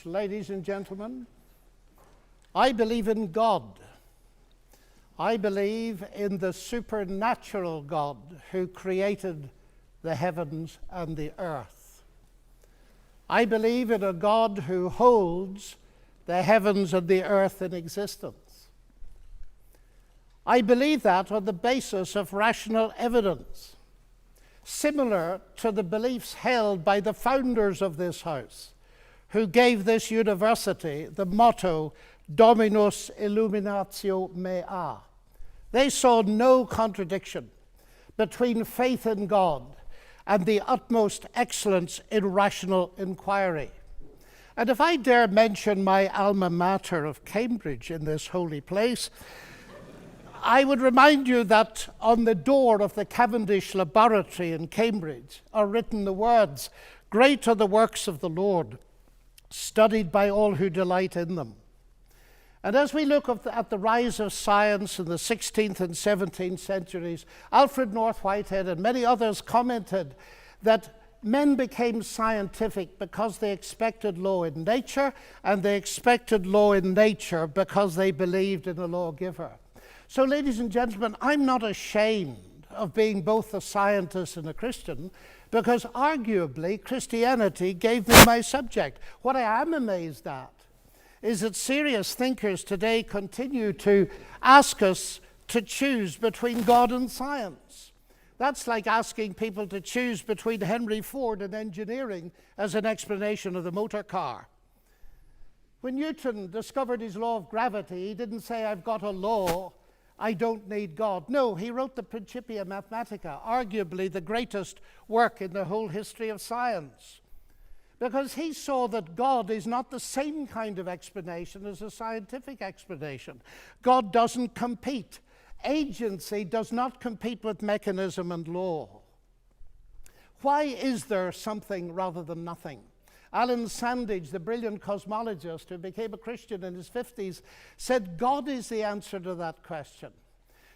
ladies and gentlemen. I believe in God. I believe in the supernatural God who created the heavens and the earth. I believe in a God who holds the heavens and the earth in existence. I believe that on the basis of rational evidence, similar to the beliefs held by the founders of this house, who gave this university the motto, Dominus Illuminatio Mea. They saw no contradiction between faith in God and the utmost excellence in rational inquiry. And if I dare mention my alma mater of Cambridge in this holy place, I would remind you that on the door of the Cavendish Laboratory in Cambridge are written the words, "Great are the works of the Lord, studied by all who delight in them." And as we look at the rise of science in the 16th and 17th centuries, Alfred North Whitehead and many others commented that men became scientific because they expected law in nature, and they expected law in nature because they believed in a lawgiver. So, ladies and gentlemen, I'm not ashamed of being both a scientist and a Christian, because arguably Christianity gave me my subject. What I am amazed at is that serious thinkers today continue to ask us to choose between God and science. That's like asking people to choose between Henry Ford and engineering as an explanation of the motor car. When Newton discovered his law of gravity, he didn't say, "I've got a law, I don't need God." No, he wrote the Principia Mathematica, arguably the greatest work in the whole history of science, because he saw that God is not the same kind of explanation as a scientific explanation. God doesn't compete. Agency does not compete with mechanism and law. Why is there something rather than nothing? Alan Sandage, the brilliant cosmologist who became a Christian in his 50s, said God is the answer to that question.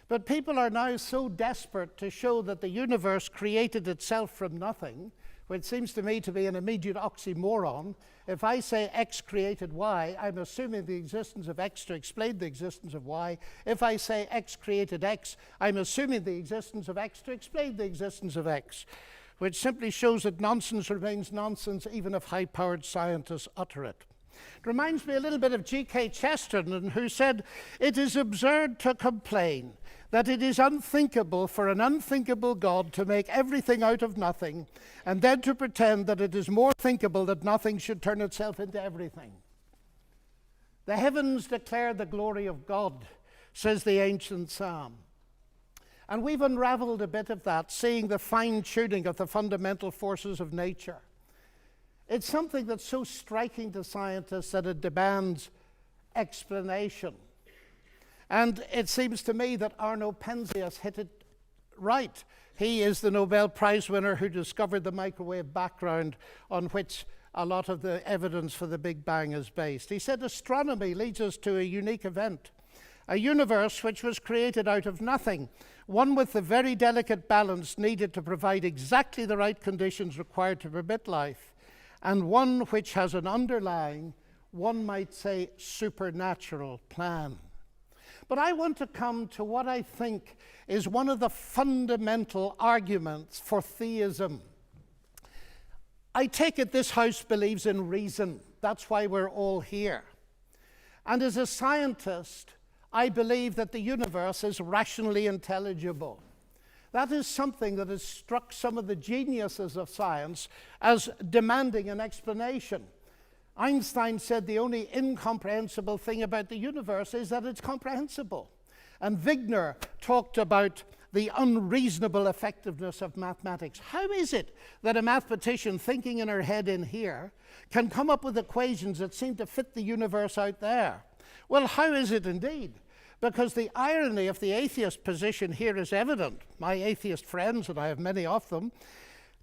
But people are now so desperate to show that the universe created itself from nothing, which seems to me to be an immediate oxymoron. If I say X created Y, I'm assuming the existence of X to explain the existence of Y. If I say X created X, I'm assuming the existence of X to explain the existence of X, which simply shows that nonsense remains nonsense even if high-powered scientists utter it. It reminds me a little bit of G.K. Chesterton, who said, "It is absurd to complain that it is unthinkable for an unthinkable God to make everything out of nothing, and then to pretend that it is more thinkable that nothing should turn itself into everything." The heavens declare the glory of God, says the ancient psalm. And we've unraveled a bit of that, seeing the fine-tuning of the fundamental forces of nature. It's something that's so striking to scientists that it demands explanation. And it seems to me that Arno Penzias hit it right. He is the Nobel Prize winner who discovered the microwave background on which a lot of the evidence for the Big Bang is based. He said astronomy leads us to a unique event, a universe which was created out of nothing, one with the very delicate balance needed to provide exactly the right conditions required to permit life, and one which has an underlying, one might say, supernatural plan. But I want to come to what I think is one of the fundamental arguments for theism. I take it this house believes in reason. That's why we're all here. And as a scientist, I believe that the universe is rationally intelligible. That is something that has struck some of the geniuses of science as demanding an explanation. Einstein said the only incomprehensible thing about the universe is that it's comprehensible. And Wigner talked about the unreasonable effectiveness of mathematics. How is it that a mathematician thinking in her head in here can come up with equations that seem to fit the universe out there? Well, how is it indeed? Because the irony of the atheist position here is evident. My atheist friends, and I have many of them,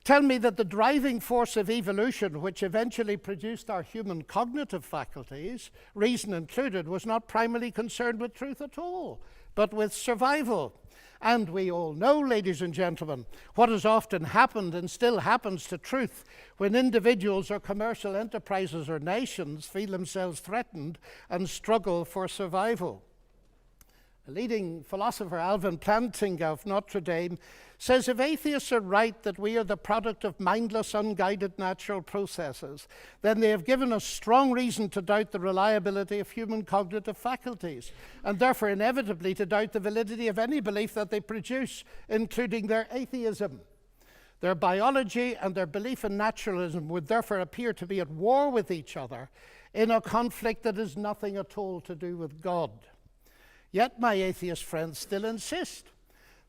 tell me that the driving force of evolution, which eventually produced our human cognitive faculties, reason included, was not primarily concerned with truth at all, but with survival. And we all know, ladies and gentlemen, what has often happened and still happens to truth when individuals or commercial enterprises or nations feel themselves threatened and struggle for survival. A leading philosopher, Alvin Plantinga of Notre Dame, says if atheists are right that we are the product of mindless, unguided natural processes, then they have given us strong reason to doubt the reliability of human cognitive faculties, and therefore inevitably to doubt the validity of any belief that they produce, including their atheism. Their biology and their belief in naturalism would therefore appear to be at war with each other in a conflict that has nothing at all to do with God. Yet my atheist friends still insist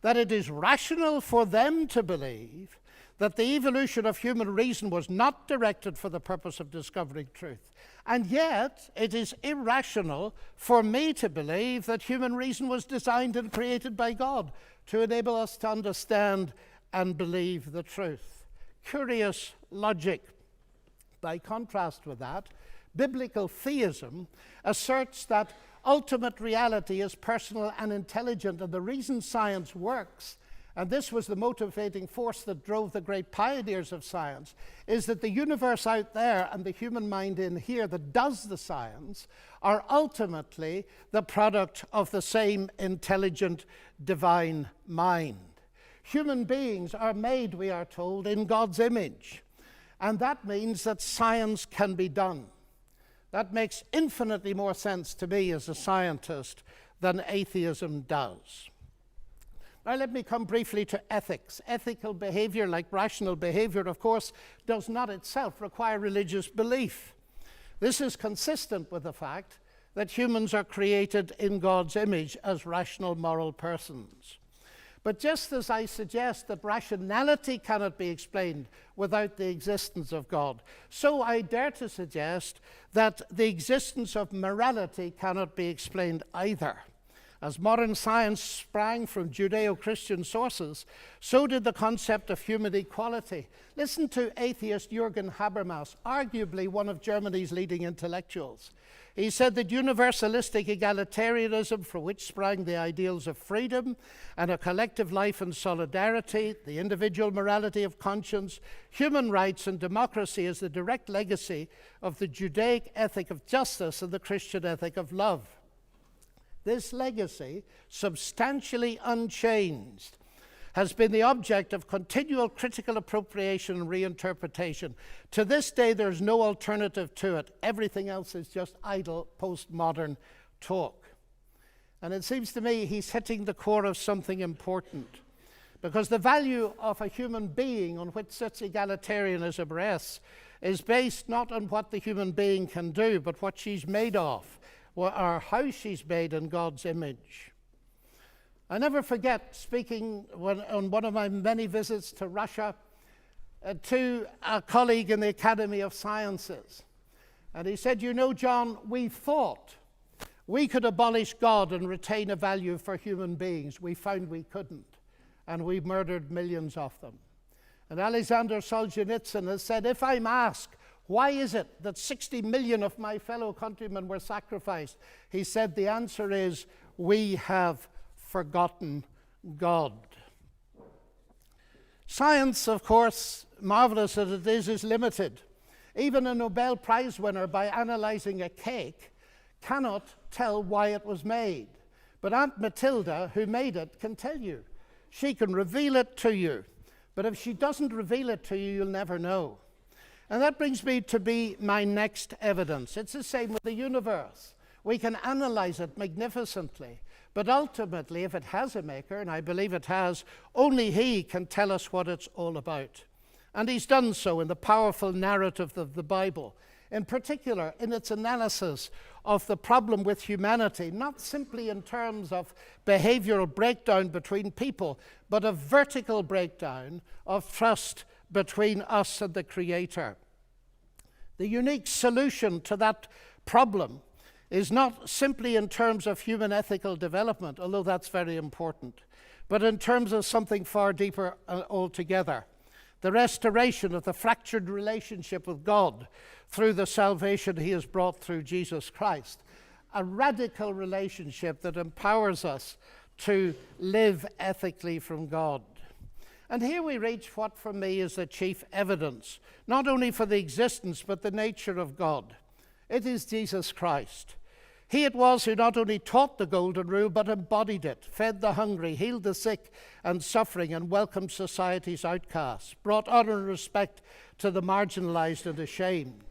that it is rational for them to believe that the evolution of human reason was not directed for the purpose of discovering truth. And yet it is irrational for me to believe that human reason was designed and created by God to enable us to understand and believe the truth. Curious logic. By contrast with that, biblical theism asserts that ultimate reality is personal and intelligent, and the reason science works, and this was the motivating force that drove the great pioneers of science, is that the universe out there and the human mind in here that does the science are ultimately the product of the same intelligent divine mind. Human beings are made, we are told, in God's image, and that means that science can be done. That makes infinitely more sense to me as a scientist than atheism does. Now let me come briefly to ethics. Ethical behavior, like rational behavior, of course, does not itself require religious belief. This is consistent with the fact that humans are created in God's image as rational moral persons. But just as I suggest that rationality cannot be explained without the existence of God, so I dare to suggest that the existence of morality cannot be explained either. As modern science sprang from Judeo-Christian sources, so did the concept of human equality. Listen to atheist Jürgen Habermas, arguably one of Germany's leading intellectuals. He said that universalistic egalitarianism, from which sprang the ideals of freedom and a collective life and solidarity, the individual morality of conscience, human rights and democracy, is the direct legacy of the Judaic ethic of justice and the Christian ethic of love. This legacy, substantially unchanged, has been the object of continual critical appropriation and reinterpretation. To this day, there's no alternative to it. Everything else is just idle, postmodern talk. And it seems to me he's hitting the core of something important, because the value of a human being on which such egalitarianism rests is based not on what the human being can do, but what she's made of, or how she's made in God's image. I never forget speaking on one of my many visits to Russia to a colleague in the Academy of Sciences. And he said, "You know, John, we thought we could abolish God and retain a value for human beings. We found we couldn't, and we murdered millions of them." And Alexander Solzhenitsyn has said, "If I'm asked, why is it that 60 million of my fellow countrymen were sacrificed?" He said, "The answer is, we have forgotten God." Science, of course, marvelous as it is limited. Even a Nobel Prize winner, by analyzing a cake, cannot tell why it was made. But Aunt Matilda, who made it, can tell you. She can reveal it to you. But if she doesn't reveal it to you, you'll never know. And that brings me to my next evidence. It's the same with the universe. We can analyze it magnificently. But ultimately, if it has a maker, and I believe it has, only he can tell us what it's all about. And he's done so in the powerful narrative of the Bible, in particular in its analysis of the problem with humanity, not simply in terms of behavioral breakdown between people, but a vertical breakdown of trust between us and the Creator. The unique solution to that problem is not simply in terms of human ethical development, although that's very important, but in terms of something far deeper altogether. The restoration of the fractured relationship with God through the salvation he has brought through Jesus Christ. A radical relationship that empowers us to live ethically from God. And here we reach what for me is the chief evidence, not only for the existence but the nature of God. It is Jesus Christ. He it was who not only taught the golden rule but embodied it, fed the hungry, healed the sick and suffering, and welcomed society's outcasts, brought honor and respect to the marginalized and ashamed.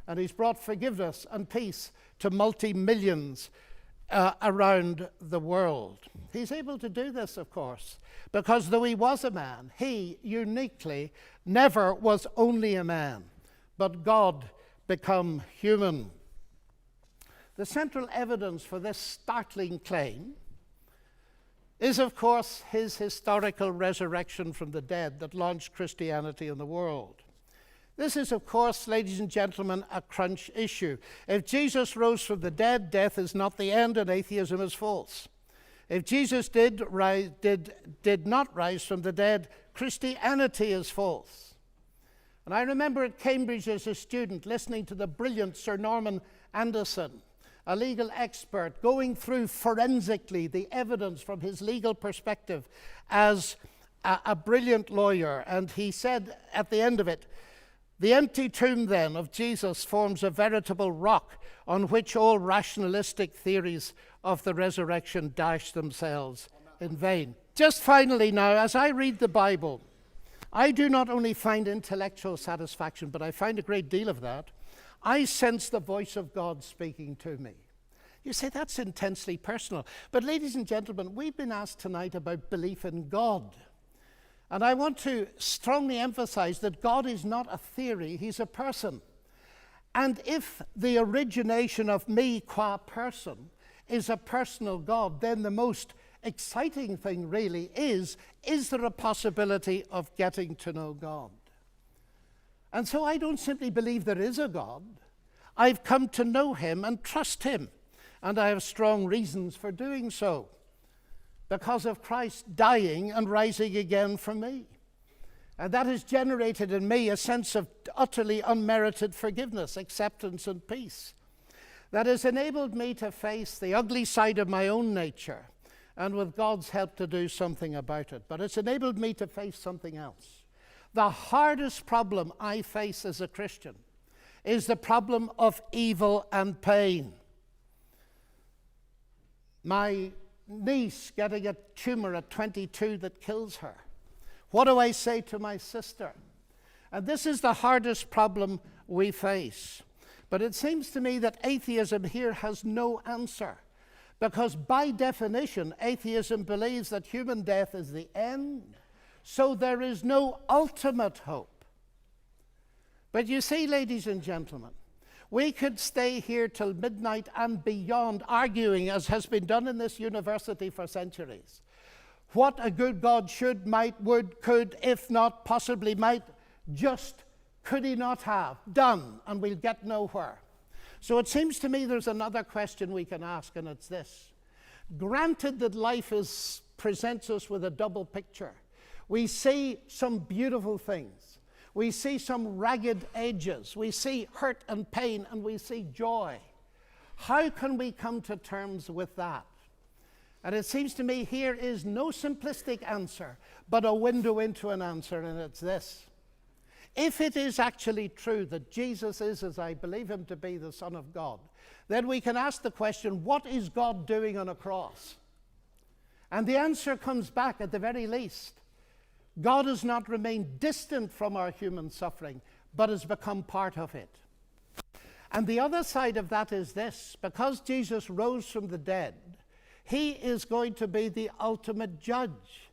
And he's brought forgiveness and peace to multi-millions around the world. He's able to do this, of course, because though he was a man, he uniquely never was only a man, but God become human. The central evidence for this startling claim is, of course, his historical resurrection from the dead that launched Christianity in the world. This is, of course, ladies and gentlemen, a crunch issue. If Jesus rose from the dead, death is not the end and atheism is false. If Jesus did not rise from the dead, Christianity is false. And I remember at Cambridge as a student listening to the brilliant Sir Norman Anderson, a legal expert, going through forensically the evidence from his legal perspective as a brilliant lawyer. And he said at the end of it, "The empty tomb, then, of Jesus forms a veritable rock on which all rationalistic theories of the resurrection dash themselves in vain." Just finally now, as I read the Bible, I do not only find intellectual satisfaction, but I find a great deal of that. I sense the voice of God speaking to me. You say that's intensely personal. But ladies and gentlemen, we've been asked tonight about belief in God. And I want to strongly emphasize that God is not a theory, he's a person. And if the origination of me qua person is a personal God, then the most exciting thing really is there a possibility of getting to know God? And so I don't simply believe there is a God. I've come to know him and trust him. And I have strong reasons for doing so, because of Christ dying and rising again for me. And that has generated in me a sense of utterly unmerited forgiveness, acceptance, and peace. That has enabled me to face the ugly side of my own nature, and with God's help to do something about it. But it's enabled me to face something else. The hardest problem I face as a Christian is the problem of evil and pain. My niece getting a tumor at 22 that kills her. What do I say to my sister? And this is the hardest problem we face. But it seems to me that atheism here has no answer, because by definition, atheism believes that human death is the end, so there is no ultimate hope. But you see, ladies and gentlemen, we could stay here till midnight and beyond arguing, as has been done in this university for centuries, what a good God should, might, would, could, if not, possibly might, just could he not have done, and we'll get nowhere. So it seems to me there's another question we can ask, and it's this. Granted that life presents us with a double picture. We see some beautiful things. We see some ragged edges. We see hurt and pain, and we see joy. How can we come to terms with that? And it seems to me here is no simplistic answer, but a window into an answer, and it's this. If it is actually true that Jesus is, as I believe him to be, the Son of God, then we can ask the question, what is God doing on a cross? And the answer comes back at the very least. God has not remained distant from our human suffering, but has become part of it. And the other side of that is this. Because Jesus rose from the dead, he is going to be the ultimate judge.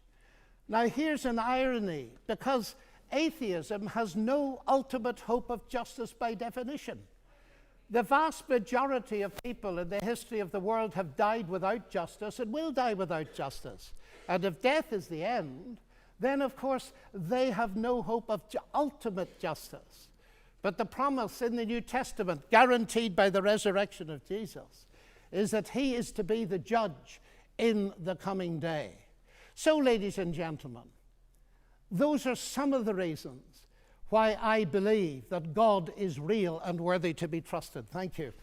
Now here's an irony, because atheism has no ultimate hope of justice by definition. The vast majority of people in the history of the world have died without justice and will die without justice. And if death is the end, then of course they have no hope of ultimate justice. But the promise in the New Testament, guaranteed by the resurrection of Jesus, is that he is to be the judge in the coming day. So, ladies and gentlemen, those are some of the reasons why I believe that God is real and worthy to be trusted. Thank you.